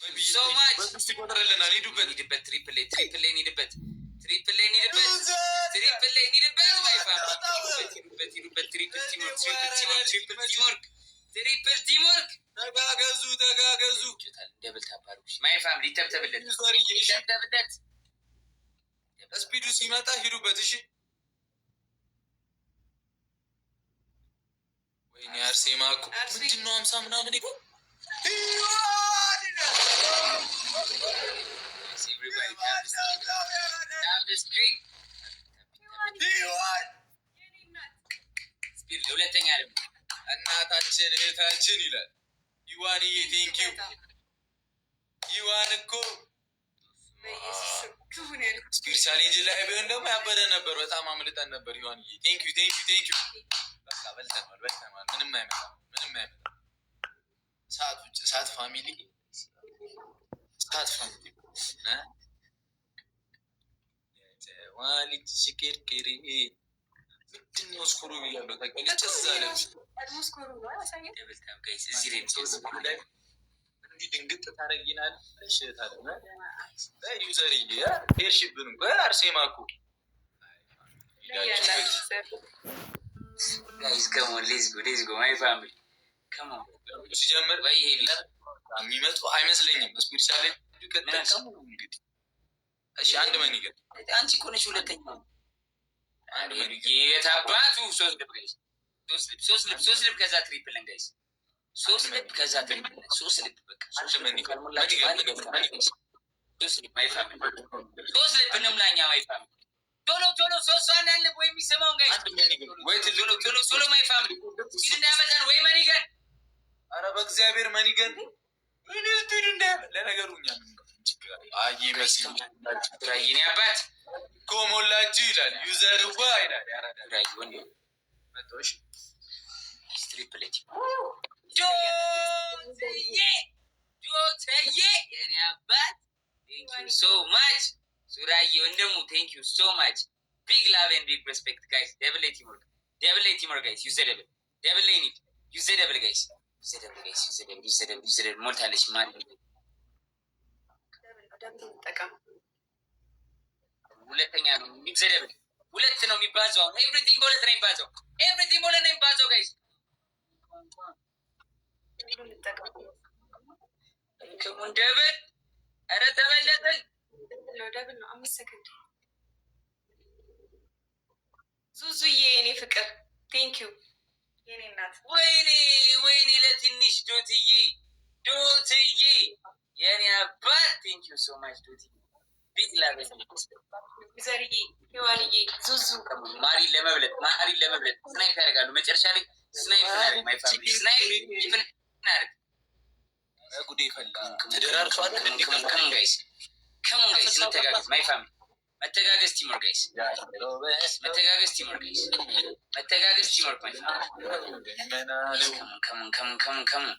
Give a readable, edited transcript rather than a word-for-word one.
so much. Need triple teamwork. Double tap. My family tap. ስፒዱ ሲመጣ ሂዱበት። እሺ ወይኔ አርሴማ እኮ ምንድን ነው 50 ምናምን ይጎ ሁለተኛ እናታችን እህታችን ይላል ይዋንዬ ቴንኪው ይዋን እኮ ስፒድ ቻሌንጅ ላይ ቢሆን ደግሞ ያበደ ነበር። በጣም አምልጠን ነበር። ይዋንዬ ቴንኪው በቃ በልተናል። ምንም አይመጣም። ሳት ፋሚሊ ዋሊት ሽክርክሪ ምንድን ነው ስኮሩ ብያለሁ። ታውቂያለሽ ዛለ እንዲህ ድንግጥ ታረጊናል። እሺ ታደነ ዩዘርዬ ሄርሽብን አርሴማ እኮ guys come on let's go my family come on ሲጀምር የሚመጡ አይመስለኝም። ስፒሪቹዋሊ ከተቀሙ እንግዲህ እሺ አንድ መኒገር አንቺ እኮ ነሽ ሁለተኛ አንድ መኒገር የታባቱ ሶስት ልብ ከዛ ትሪፕል ጋይስ ሶስት ልብ ከዛ ትሪፕል ሶስት ልብ በቃ ሶስት መኒገር ሶስት ልብ ማይ ፋሚሊ ሶስት ልብ እንምላኛ ማይ ፋሚሊ ቶሎ ሶስት አንድ ልብ ወይ የሚሰማው ጋይስ አንድ መኒገር ወይ ቶሎ ማይ ፋሚሊ እንዳመጣን ወይ መኒገር አረ በእግዚአብሔር መኒገር ለነገሩኛ አይ መስል ትራይኒ አባት ኮሞላችሁ ይላል ዩዘር ዋ ይላል ያራዳ ትራይ ወንድ መጥቶሽ ትሪፕሌት ጆተዬ የኔ አባት thank you so much ሱራዬ ወንድሙ thank you so much big love and big respect guys double teamwork guys use the double guys use ሞልታለች ማለት ሁለተኛ ነው የሚዘደብ ሁለት ነው የሚባዛው ኤቭሪቲንግ በሁለት ነው የሚባዛው ጋይስ ከሙን ደብል ኧረ ተበለጠን ነው ደብል ነው 5 ሰከንድ ዙዙዬ የኔ ፍቅር ቴንክ ዩ የኔ እናት ወይኔ ለትንሽ ዶትዬ የኔ አባት ቴንክ ዩ ሶ ማች ዶትዬ ቢግ ላቭ ዘርዬ ይዋልዬ ዙዙ ማሪ ለመብለት ስናይፕ ያደርጋሉ መጨረሻ ላይ ስናይፕ ያደርጋሉ ማይ ፋሚሊ ስናይፕ ይፈናል ጉዴ ይፈልጋል ተደራርሷል ከምን ጋይስ እንተጋገዝ ማይ ፋሚሊ መተጋገዝ ቲምወርክ ጋይስ መተጋገዝ ቲምወርክ ማይ ፋሚሊ ከምን